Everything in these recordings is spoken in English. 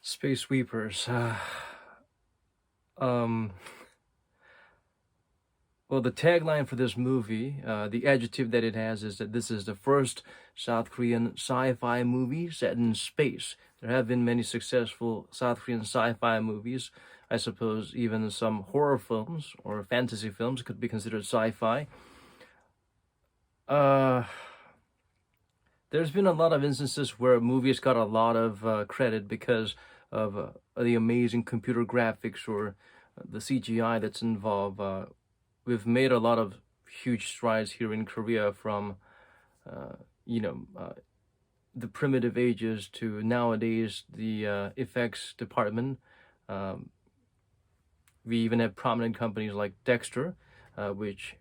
Space Sweepers. Um, well, the tagline for this movie, the adjective that it has is that this is the first South Korean sci-fi movie set in space. There have been many successful South Korean sci-fi movies. I suppose even some horror films or fantasy films could be considered sci-fi. Uh, there's been a lot of instances where movies got a lot of credit because of the amazing computer graphics or the CGI that's involved. We've made a lot of huge strides here in Korea from, uh, you know, uh, the primitive ages to nowadays the effects department. Um, we even have prominent companies like Dexter, which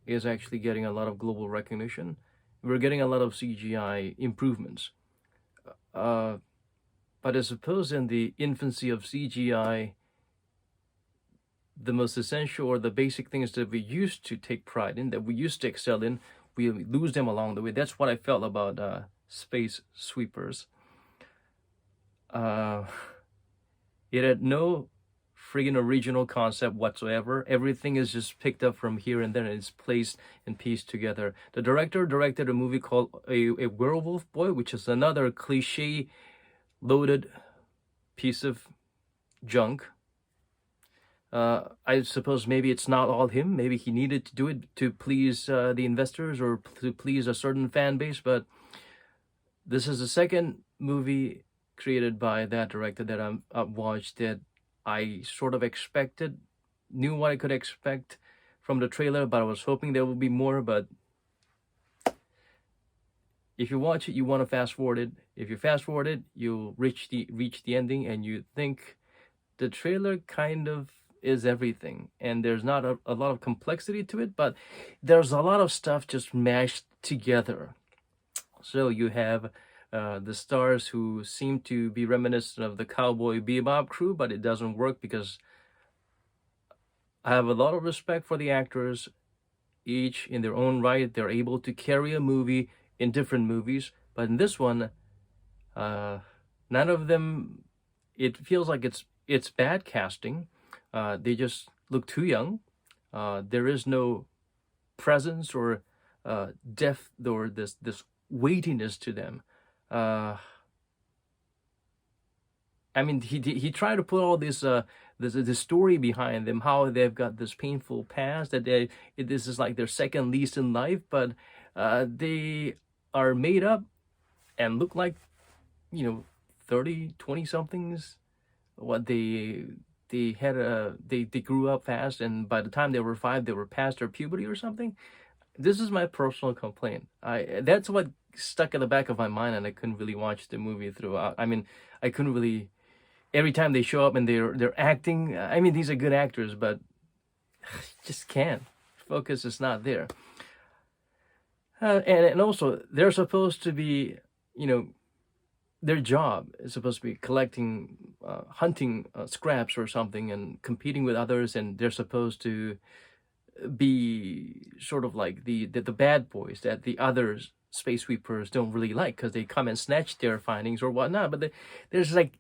is actually getting a lot of global recognition. We're getting a lot of CGI improvements. Uh, but I suppose in the infancy of CGI, the most essential or the basic things that we used to take pride in, that we used to excel in, we lose them along the way. That's what I felt about Space Sweepers. Uh, it had no friggin' original concept whatsoever. Everything is just picked up from here and there and it's placed and pieced together. The director directed a movie called A Werewolf Boy, which is another cliche loaded piece of junk. I suppose maybe it's not all him. Maybe he needed to do it to please the investors or to please a certain fan base. But this is the second movie created by that director that I've watched that I sort of expected, knew what I could expect from the trailer, but I was hoping there would be more. But if you watch it, you want to fast forward it. If you fast forward it, you'll reach the ending, and you think the trailer kind of is everything, and there's not a lot of complexity to it, but there's a lot of stuff just mashed together. So you have the stars who seem to be reminiscent of the Cowboy Bebop crew, but it doesn't work because I have a lot of respect for the actors. Each in their own right, they're able to carry a movie in different movies, but in this one, uh, none of them. It feels like it's bad casting. They just look too young. There is no presence or depth or this weightiness to them. Uh, I mean, he tried to put all this story behind them, how they've got this painful past that this is like their second lease in life, but they are made up and look like 30, 20 somethings. What they grew up fast, and by the time they were 5 they were past their puberty or something. This is my personal complaint. I That's what stuck in the back of my mind, and I couldn't really watch the movie throughout. I mean, I couldn't really. Every time they show up and they're acting, I mean, these are good actors, but just can't. Focus is not there. And also they're supposed to be, you know, their job is supposed to be collecting, hunting scraps or something, and competing with others, and they're supposed to be sort of like the bad boys that the others space sweepers don't really like because they come and snatch their findings or whatnot. But there's like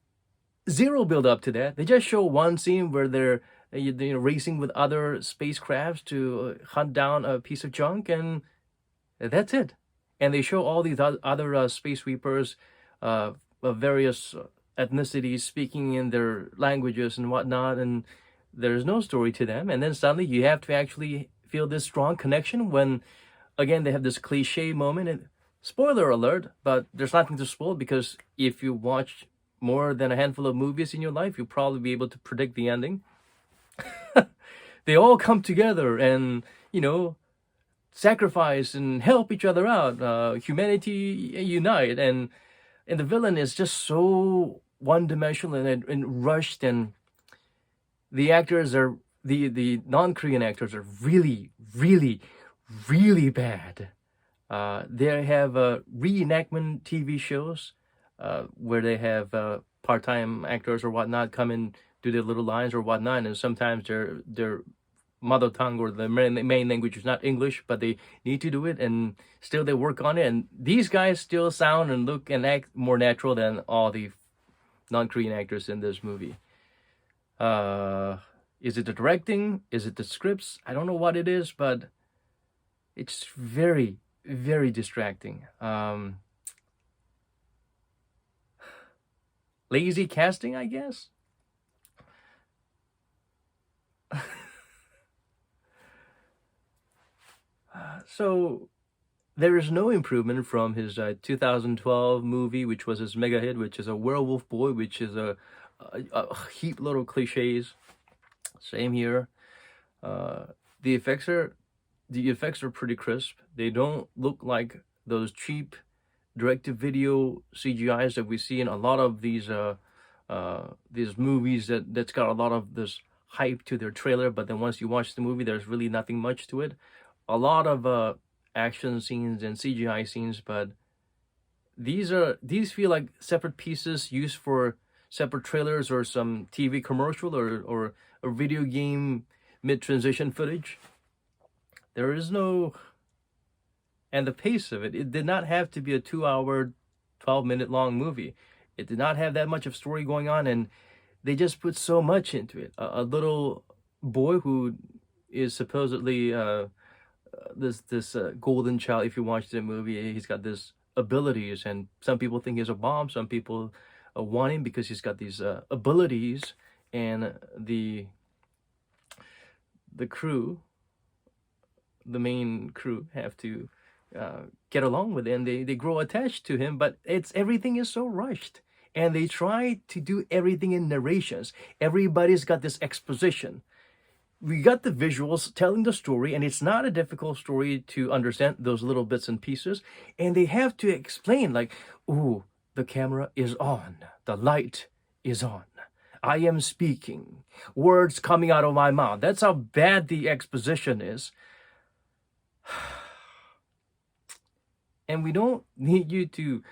zero build up to that. They just show one scene where they're racing with other spacecrafts to hunt down a piece of junk, and that's it. And they show all these other space sweepers of various ethnicities speaking in their languages and whatnot, and there's no story to them. And then suddenly you have to actually feel this strong connection when, again, they have this cliche moment. And spoiler alert, but there's nothing to spoil because if you watch more than a handful of movies in your life, you'll probably be able to predict the ending. They all come together and, sacrifice and help each other out. Humanity unite, and the villain is just so one-dimensional and rushed, and the actors are the non-Korean actors are really, really, really bad. They have reenactment TV shows where they have part-time actors or whatnot come and do their little lines or whatnot, and sometimes their mother tongue or the main language is not English, but they need to do it, and still they work on it. And these guys still sound and look and act more natural than all the non-Korean actors in this movie. Is it the directing? Is it the scripts? I don't know what it is, but it's very, very distracting. Lazy casting, I guess. So there is no improvement from his 2012 movie, which was his mega hit, which is a Werewolf Boy, which is a heap load of cliches. Same here. The effects are pretty crisp. They don't look like those cheap direct-to-video CGIs that we see in a lot of these movies that's got a lot of this hype to their trailer, but then once you watch the movie, there's really nothing much to it. A lot of action scenes and CGI scenes, but these feel like separate pieces used for separate trailers or some TV commercial or a video game mid-transition footage. There is no, and the pace of it did not have to be a 2-hour, 12-minute long movie. It did not have that much of story going on, and they just put so much into it. A little boy who is supposedly this golden child. If you watch the movie, he's got this abilities, and some people think he's a bomb. Some people want him because he's got these abilities, and the crew, the main crew, have to get along with it, and they grow attached to him. But everything is so rushed, and they try to do everything in narrations. Everybody's got this exposition. We got the visuals telling the story, and it's not a difficult story to understand those little bits and pieces. And they have to explain, like, ooh, the camera is on, the light is on, I am speaking, words coming out of my mouth. That's how bad the exposition is. And we don't need you to,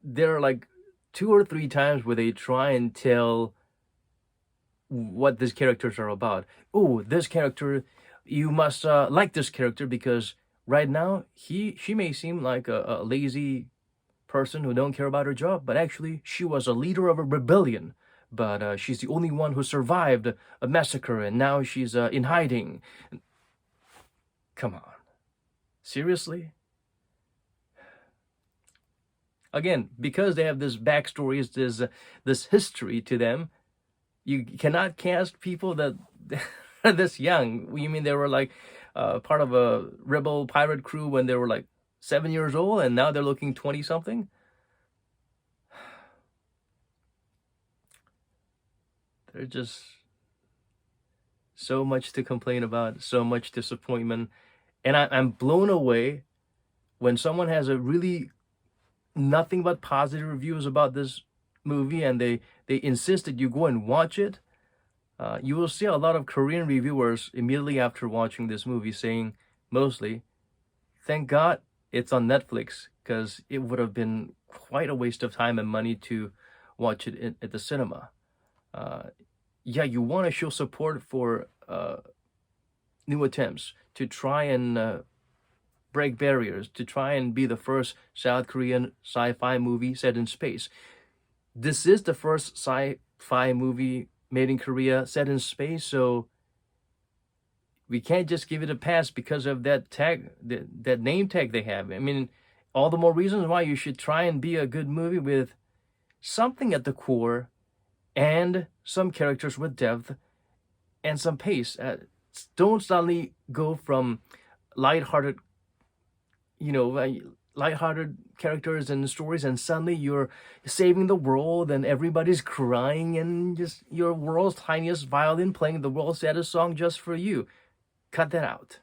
there are like 2 or 3 times where they try and tell what these characters are about. Oh, this character, you must like this character because right now she may seem like a lazy person who don't care about her job, but actually she was a leader of a rebellion. But she's the only one who survived a massacre, and now she's in hiding. Come on, seriously? Again, because they have this backstory, this history to them, you cannot cast people that are this young. You mean they were like part of a rebel pirate crew when they were like 7 years old, and now they're looking 20-something? There's just so much to complain about, so much disappointment. And I'm blown away when someone has a really nothing but positive reviews about this movie, and they insist that you go and watch it. You will see a lot of Korean reviewers immediately after watching this movie saying, mostly, thank God it's on Netflix, because it would have been quite a waste of time and money to watch it at the cinema. Yeah, you want to show support for new attempts to try and break barriers, to try and be the first South Korean sci-fi movie set in space. This is the first sci-fi movie made in Korea set in space, so we can't just give it a pass because of that tag, that name tag they have. I mean, all the more reasons why you should try and be a good movie with something at the core and some characters with depth and some pace. Don't suddenly go from lighthearted characters and stories, and suddenly you're saving the world and everybody's crying and just your world's tiniest violin playing the world's saddest song just for you. Cut that out.